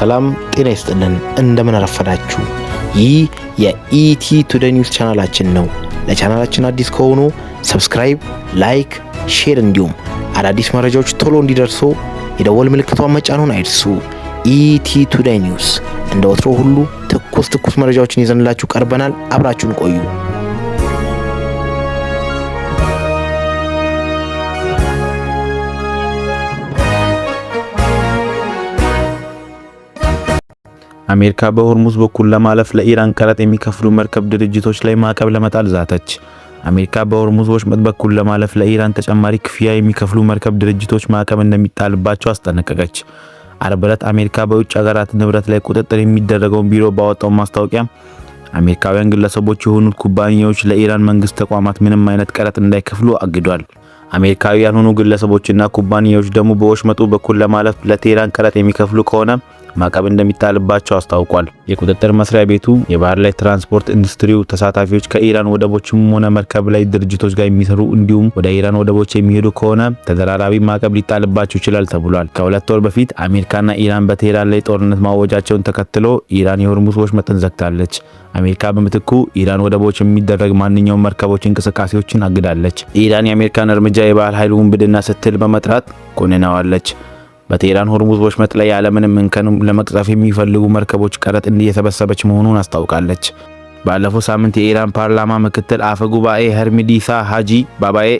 ሰላም ጤና ይስጥልን። እንደምን አረፈዳችሁ። ይህ የኢቲ ቱዴይ ኒውስ ቻናላችን ነው። ለቻናላችን አዲስ ከሆኑ ሰብስክራይብ፣ ላይክ፣ ሼር እንዲሁም አዳዲስ መረጃዎች ቶሎ እንዲደርሱ የደወል ምልክቷን መጫኑን አይርሱ። ኢቲ ቱዴይ ኒውስ እንደ ወትሮ ሁሉ ትኩስ መረጃዎችን ይዘንላችሁ ቀርበናል። አብራችሁን ቆዩ። አሜሪካ በሆርሙዝ በኩል ለማለፍ ለኢራን ቀረጥ የሚከፍሉ መርከብ ድርጅቶች ላይ ማዕቀብ ለመጣል ዛተች። አሜሪካ በሆርሙዝ ወሽመጥ በኩል ለማለፍ ለኢራን ተጨማሪ ክፍያ የሚከፍሉ መርከብ ድርጅቶች ማዕቀብ እንደሚጣልባቸው አስጠነቀቀች። አርብ ዕለት አሜሪካ በውጭ ሀገራት ንብረት ላይ ቁጥጥር የሚደረገውን ቢሮ ባወጣው ማስታወቂያ አሜሪካውያን ግለሰቦች የሆኑት ኩባንያዎች ለኢራን መንግስት ተቋማት ምንም አይነት ቀረጥ እንዳይከፍሉ አግዷል። አሜሪካዊ ያልሆኑ ግለሰቦችና ኩባንያዎች ደግሞ በወሽመጡ በኩል ለማለፍ ለቴህራን ቀረጥ የሚከፍሉ ከሆነ ማዕቀብ እንደሚጣልባቸው አስታውቋል። የቁጥጥር መስሪያ ቤቱ የባህር ላይ ትራንስፖርት ኢንዱስትሪው ተሳታፊዎች ከኢራን ወደቦችም ሆነ መርከብ ላይ ድርጅቶች ጋር የሚሰሩ እንዲሁም ወደ ኢራን ወደቦች የሚሄዱ ከሆነ ተደራራቢ ማዕቀብ ሊጣልባቸው ይችላል ተብሏል። ከሁለት ወር በፊት አሜሪካና ኢራን በቴህራን ላይ ጦርነት ማወጃቸውን ተከትሎ ኢራን የሆርሙዝ ወሽመጥን ዘግታለች። አሜሪካ በምትኩ ኢራን ወደቦች የሚደረግ ማንኛውም መርከቦች እንቅስቃሴዎችን አግዳለች። ኢራን የአሜሪካን እርምጃ የባህር ኃይል ውንብድና ስትል በመጥራት ኮንናዋለች። በቴህራን ሆርሙዝ ወሽመጥ ላይ ያለምንም እንከን ለመቅዘፍ የሚፈልጉ መርከቦች ቀረጥ እየሰበሰበች መሆኑን አስታውቃለች። ባለፈው ሳምንት የኢራን ፓርላማ ምክትል አፈ ጉባኤ ሄርሚዲሳ ሃጂ ባባዬ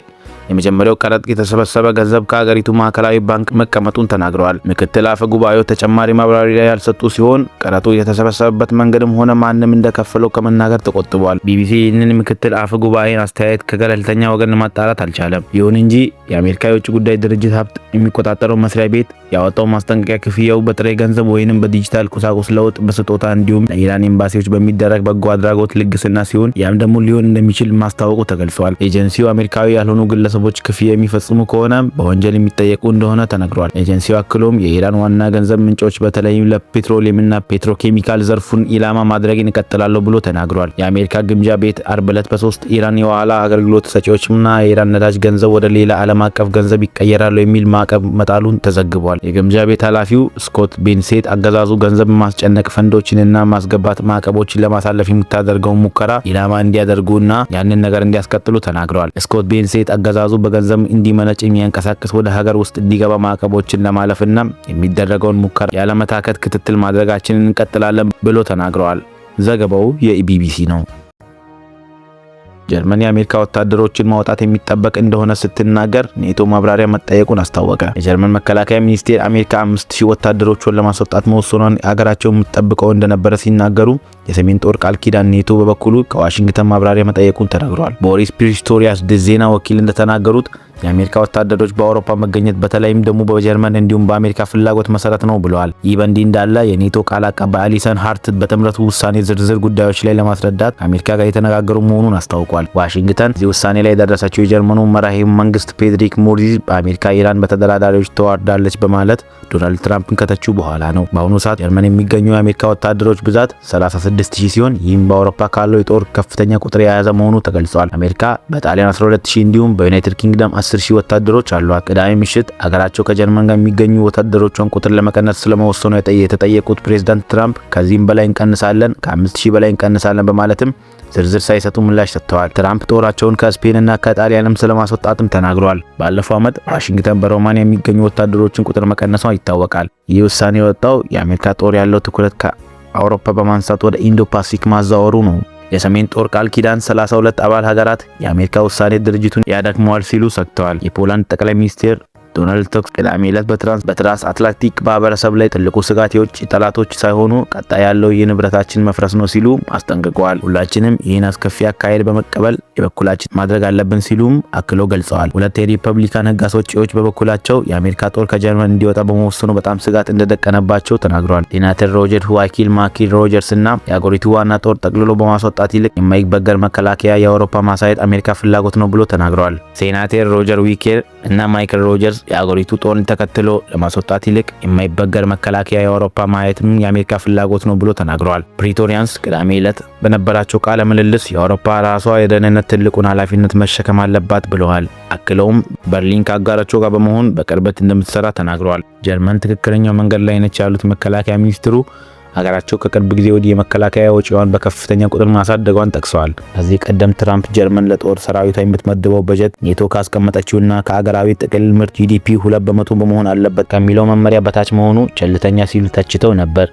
የመጀመሪያው ቀረጥ የተሰበሰበ ገንዘብ ከሀገሪቱ ማዕከላዊ ባንክ መቀመጡን ተናግረዋል። ምክትል አፈ ጉባኤው ተጨማሪ ማብራሪያ ያልሰጡ ሲሆን ቀረጡ የተሰበሰበበት መንገድም ሆነ ማንም እንደከፈለው ከመናገር ተቆጥበዋል። ቢቢሲ ይህንን ምክትል አፈ ጉባኤን አስተያየት ከገለልተኛ ወገን ማጣራት አልቻለም። ይሁን እንጂ የአሜሪካ የውጭ ጉዳይ ድርጅት ሀብት የሚቆጣጠረው መስሪያ ቤት ያወጣው ማስጠንቀቂያ ክፍያው በጥሬ ገንዘብ ወይንም በዲጂታል ቁሳቁስ ለውጥ በስጦታ እንዲሁም ለኢራን ኤምባሲዎች በሚደረግ በጎ አድራጎት ልግስና ሲሆን ያም ደግሞ ሊሆን እንደሚችል ማስታወቁ ተገልጿል። ኤጀንሲው አሜሪካዊ ያልሆኑ ግለሰቦች ክፍያ የሚፈጽሙ ከሆነ በወንጀል የሚጠየቁ እንደሆነ ተነግሯል። ኤጀንሲው አክሎም የኢራን ዋና ገንዘብ ምንጮች በተለይም ለፔትሮሊየምና ፔትሮኬሚካል ዘርፉን ኢላማ ማድረግን ይቀጥላሉ ብሎ ተናግሯል። የአሜሪካ ግምጃ ቤት አርብ ዕለት በሶስት ኢራን የኋላ አገልግሎት ሰጪዎችና የኢራን ነዳጅ ገንዘብ ወደ ሌላ ዓለም አቀፍ ገንዘብ ይቀየራሉ የሚል ማዕቀብ መጣሉን ተዘግቧል። የግምጃ ቤት ኃላፊው ስኮት ቤንሴት አገዛዙ ገንዘብ ማስጨነቅ ፈንዶችንና ማስገባት ማዕቀቦችን ለማሳለፍ የሚታደርገውን ሙከራ ኢላማ እንዲያደርጉና ያንን ነገር እንዲያስቀጥሉ ተናግረዋል። ስኮት ቤንሴት አገዛዙ በገንዘብ እንዲመነጭ የሚያንቀሳቅስ ወደ ሀገር ውስጥ እንዲገባ ማዕቀቦችን ለማለፍና የሚደረገውን ሙከራ ያለመታከት ክትትል ማድረጋችንን እንቀጥላለን ብሎ ተናግረዋል። ዘገባው የቢቢሲ ነው። ጀርመን የአሜሪካ ወታደሮችን ማውጣት የሚጠበቅ እንደሆነ ስትናገር ኔቶ ማብራሪያ መጠየቁን አስታወቀ። የጀርመን መከላከያ ሚኒስቴር አሜሪካ 5000 ወታደሮችን ለማስወጣት መወሰኗን አገራቸው የምትጠብቀው እንደነበረ ሲናገሩ የሰሜን ጦር ቃል ኪዳን ኔቶ በበኩሉ ከዋሽንግተን ማብራሪያ መጠየቁን ተናግሯል። ቦሪስ ፒስቶሪያስ ዜና ወኪል እንደተናገሩት የአሜሪካ ወታደሮች በአውሮፓ መገኘት በተለይም ደግሞ በጀርመን እንዲሁም በአሜሪካ ፍላጎት መሰረት ነው ብለዋል። ይህ በእንዲህ እንዳለ የኔቶ ቃል አቀባይ አሊሰን ሃርት በጥምረቱ ውሳኔ ዝርዝር ጉዳዮች ላይ ለማስረዳት አሜሪካ ጋር የተነጋገሩ መሆኑን አስታውቋል። ዋሽንግተን እዚህ ውሳኔ ላይ የደረሰችው የጀርመኑ መራሄ መንግስት ፌዴሪክ ሞሪዝ በአሜሪካ ኢራን በተደራዳሪዎች ተዋርዳለች በማለት ዶናልድ ትራምፕን ከተቹ በኋላ ነው። በአሁኑ ሰዓት ጀርመን የሚገኙ የአሜሪካ ወታደሮች ብዛት 36000 ሲሆን ይህም በአውሮፓ ካለው የጦር ከፍተኛ ቁጥር የያዘ መሆኑ ተገልጿል። አሜሪካ በጣሊያን 12000 እንዲሁም በዩናይትድ ኪንግደም 10000 ወታደሮች አሏት። ቅዳሜ ምሽት አገራቸው ከጀርመን ጋር የሚገኙ ወታደሮቿን ቁጥር ለመቀነስ ስለመወሰኑ የተጠየቁት ፕሬዝዳንት ትራምፕ ከዚህም በላይ እንቀንሳለን፣ ከ5000 በላይ እንቀንሳለን በማለትም ዝርዝር ሳይሰጡ ምላሽ ሰጥተዋል። ትራምፕ ጦራቸውን ከስፔንና ከጣሊያንም ስለማስወጣትም ተናግረዋል። ባለፈው ዓመት ዋሽንግተን በሮማኒያ የሚገኙ ወታደሮችን ቁጥር መቀነሷ ይታወቃል። ይህ ውሳኔ የወጣው የአሜሪካ ጦር ያለው ትኩረት ከአውሮፓ በማንሳት ወደ ኢንዶ ፓሲፊክ ማዛወሩ ነው። የሰሜን ጦር ቃል ኪዳን 32 አባል ሀገራት የአሜሪካ ውሳኔ ድርጅቱን ያዳክመዋል ሲሉ ሰግተዋል። የፖላንድ ጠቅላይ ሚኒስትር ዶናልድ ቱስክ ቅዳሜ ዕለት በትራንስ አትላንቲክ ማህበረሰብ ላይ ትልቁ ስጋት የውጭ ጠላቶች ሳይሆኑ ቀጣይ ያለው የንብረታችን መፍረስ ነው ሲሉ አስጠንቅቀዋል። ሁላችንም ይህን አስከፊ አካሄድ በመቀበል የበኩላችን ማድረግ አለብን ሲሉም አክለው ገልጸዋል። ሁለት የሪፐብሊካን ህግ አስወጪዎች በበኩላቸው የአሜሪካ ጦር ከጀርመን እንዲወጣ በመወሰኑ በጣም ስጋት እንደደቀነባቸው ተናግረዋል። ሴናተር ሮጀር ዋኪል ማኪል ሮጀርስ እና የአገሪቱ ዋና ጦር ጠቅልሎ በማስወጣት ይልቅ የማይበገር መከላከያ የአውሮፓ ማሳየት አሜሪካ ፍላጎት ነው ብሎ ተናግረዋል። ሴናተር ሮጀር ዊኬር እና ማይክል ሮጀርስ የአገሪቱ ጦርን ተከትሎ ለማስወጣት ይልቅ የማይበገር መከላከያ የአውሮፓ ማየትም የአሜሪካ ፍላጎት ነው ብሎ ተናግረዋል። ፕሪቶሪያንስ ቅዳሜ ዕለት በነበራቸው ቃለ ምልልስ የአውሮፓ ራሷ የደህንነት ትልቁን ኃላፊነት መሸከም አለባት ብለዋል። አክለውም በርሊን ከአጋሮቿ ጋር በመሆን በቅርበት እንደምትሰራ ተናግረዋል። ጀርመን ትክክለኛው መንገድ ላይ ነች ያሉት መከላከያ ሚኒስትሩ ሀገራቸው ከቅርብ ጊዜ ወዲህ የመከላከያ ወጪዋን በከፍተኛ ቁጥር ማሳደጓን ጠቅሰዋል። ከዚህ ቀደም ትራምፕ ጀርመን ለጦር ሰራዊቷ የምትመድበው በጀት ኔቶ ካስቀመጠችውና ከሀገራዊ ጥቅል ምርት GDP 2% በመሆን አለበት ከሚለው መመሪያ በታች መሆኑ ቸልተኛ ሲሉ ተችተው ነበር።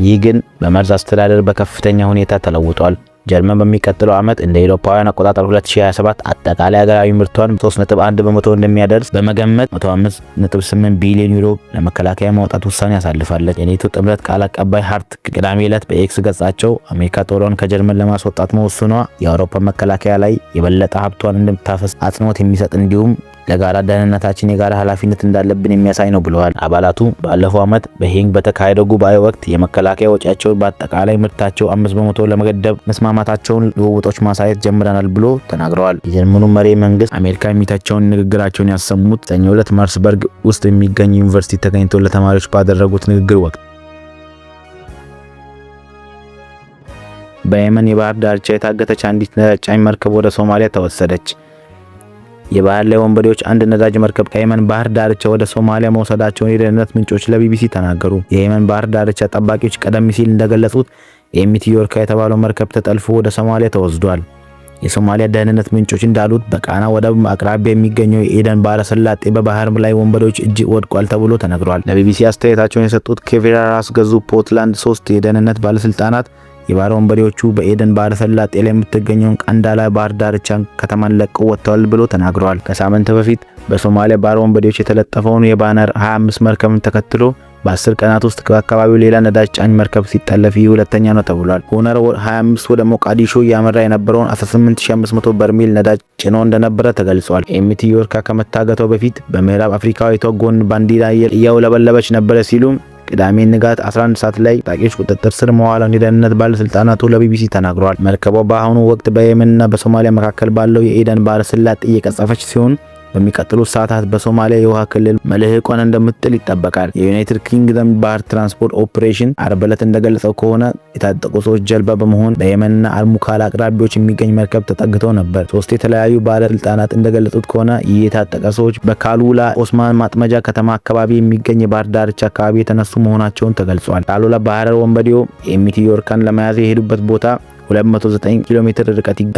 ይህ ግን በመርዝ አስተዳደር በከፍተኛ ሁኔታ ተለውጧል። ጀርመን በሚቀጥለው ዓመት እንደ አውሮፓውያን አቆጣጠር 2027 አጠቃላይ ሀገራዊ ምርቷን 3.1% እንደሚያደርስ በመገመት 105.8 ቢሊዮን ዩሮ ለመከላከያ ማውጣት ውሳኔ ያሳልፋለች። የኔቶ ጥምረት ቃል አቀባይ ሃርት ቅዳሜ ዕለት በኤክስ ገጻቸው አሜሪካ ጦሯን ከጀርመን ለማስወጣት መወሰኗ የአውሮፓ መከላከያ ላይ የበለጠ ሀብቷን እንደምታፈስ አጽንኦት የሚሰጥ እንዲሁም ለጋራ ደህንነታችን የጋራ ኃላፊነት እንዳለብን የሚያሳይ ነው ብለዋል። አባላቱ ባለፈው ዓመት በሄንግ በተካሄደው ጉባኤ ወቅት የመከላከያ ወጪያቸውን በአጠቃላይ ምርታቸው 5% ለመገደብ መስማማታቸውን ልውውጦች ማሳየት ጀምረናል ብሎ ተናግረዋል። የጀርመኑ መሪ መንግስት አሜሪካ የሚተቸውን ንግግራቸውን ያሰሙት ሰኞ ዕለት ማርስበርግ ውስጥ የሚገኝ ዩኒቨርሲቲ ተገኝተው ለተማሪዎች ባደረጉት ንግግር ወቅት በየመን የባህር ዳርቻ የታገተች አንዲት ነዳጅ ጫኝ መርከብ ወደ ሶማሊያ ተወሰደች። የባህር ላይ ወንበዴዎች አንድ ነዳጅ መርከብ ከየመን ባህር ዳርቻ ወደ ሶማሊያ መውሰዳቸውን የደህንነት ምንጮች ለቢቢሲ ተናገሩ። የየመን ባህር ዳርቻ ጠባቂዎች ቀደም ሲል እንደገለጹት ኤምቲ ዮርካ የተባለው መርከብ ተጠልፎ ወደ ሶማሊያ ተወስዷል። የሶማሊያ ደህንነት ምንጮች እንዳሉት በቃና ወደብ አቅራቢያ የሚገኘው የኤደን ባህረ ሰላጤ በባህር ላይ ወንበዴዎች እጅ ወድቋል ተብሎ ተነግሯል። ለቢቢሲ አስተያየታቸውን የሰጡት ኬቬራ ራስ ገዙ ፖርትላንድ 3 የደህንነት ባለስልጣናት የባህር ወንበዴዎቹ በኤደን ባህረ ሰላጤ ላይ የምትገኘውን ቀንዳላ ባህር ዳርቻ ከተማን ለቀው ወጥተዋል ብሎ ተናግረዋል። ከሳምንት በፊት በሶማሊያ ባህር ወንበዴዎች የተለጠፈውን የባነር 25 መርከብን ተከትሎ በ10 ቀናት ውስጥ ከአካባቢው ሌላ ነዳጅ ጫኝ መርከብ ሲጠለፍ ይህ ሁለተኛ ነው ተብሏል። ሆነር 25 ወደ ሞቃዲሾ ያመራ የነበረውን 18500 በርሜል ነዳጅ ጭኖ እንደነበረ ተገልጿል። ኤምቲ ዮርካ ከመታገተው በፊት በምዕራብ አፍሪካዊቷ ጎን ባንዲራ እያውለበለበች ነበረ ሲሉም ቅዳሜ ንጋት 11 ሰዓት ላይ ታጣቂዎች ቁጥጥር ስር መዋሏን የደህንነት ባለስልጣናቱ ለቢቢሲ ተናግረዋል። መርከቧ በአሁኑ ወቅት በየመንና በሶማሊያ መካከል ባለው የኤደን ባህረ ሰላጤ እየቀዘፈች ሲሆን በሚቀጥሉት ሰዓታት በሶማሊያ የውሃ ክልል መልህቋን እንደምትጥል ይጠበቃል። የዩናይትድ ኪንግደም ባህር ትራንስፖርት ኦፕሬሽን ዓርብ ዕለት እንደገለጸው ከሆነ የታጠቁ ሰዎች ጀልባ በመሆን በየመንና አልሙካላ አቅራቢያዎች የሚገኝ መርከብ ተጠግተው ነበር። 3 የተለያዩ ባለስልጣናት እንደገለጹት ከሆነ ይህ የታጠቀ ሰዎች በካሉላ ኦስማን ማጥመጃ ከተማ አካባቢ የሚገኝ የባህር ዳርቻ አካባቢ የተነሱ መሆናቸውን ተገልጿል። ካሉላ ባህረ ወንበዴው ኤምቲ ዮርካን ለመያዝ የሄዱበት ቦታ 209 ኪሎ ሜትር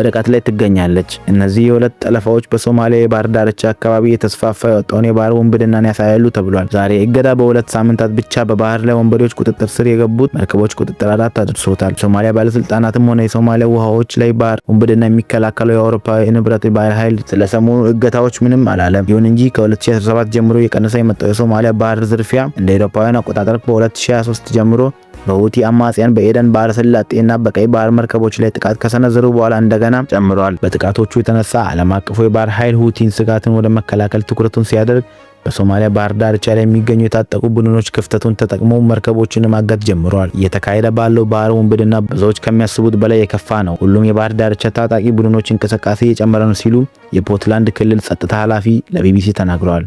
ርቀት ላይ ትገኛለች። እነዚህ የሁለት ጠለፋዎች በሶማሊያ የባህር ዳርቻ አካባቢ የተስፋፋ የወጣውን የባህር ወንብድናን ያሳያሉ ተብሏል። ዛሬ እገዳ በ2 ሳምንታት ብቻ በባህር ላይ ወንበዴዎች ቁጥጥር ስር የገቡት መርከቦች ቁጥጥር 4 አድርሶታል። ሶማሊያ ባለስልጣናትም ሆነ የሶማሊያ ውሃዎች ላይ ባህር ወንብድና የሚከላከለው የአውሮፓ የንብረት ባህር ኃይል ስለሰሞኑ እገታዎች ምንም አላለም። ይሁን እንጂ ከ2017 ጀምሮ የቀነሰ የመጣው የሶማሊያ ባህር ዝርፊያ እንደ አውሮፓውያን አቆጣጠር በ2023 ጀምሮ በሁቲ አማጽያን በኤደን ባህረ ሰላጤና በቀይ ባህር መርከቦች ላይ ጥቃት ከሰነዘሩ በኋላ እንደገና ጨምረዋል። በጥቃቶቹ የተነሳ ዓለም አቀፉ የባህር ኃይል ሁቲን ስጋትን ወደ መከላከል ትኩረቱን ሲያደርግ በሶማሊያ ባህር ዳርቻ ላይ የሚገኙ የታጠቁ ቡድኖች ክፍተቱን ተጠቅመው መርከቦችን ማገት ጀምረዋል። እየተካሄደ ባለው ባህር ወንብድና ብዙዎች ከሚያስቡት በላይ የከፋ ነው። ሁሉም የባህር ዳርቻ ታጣቂ ቡድኖች እንቅስቃሴ እየጨመረ ነው ሲሉ የፖርትላንድ ክልል ጸጥታ ኃላፊ ለቢቢሲ ተናግረዋል።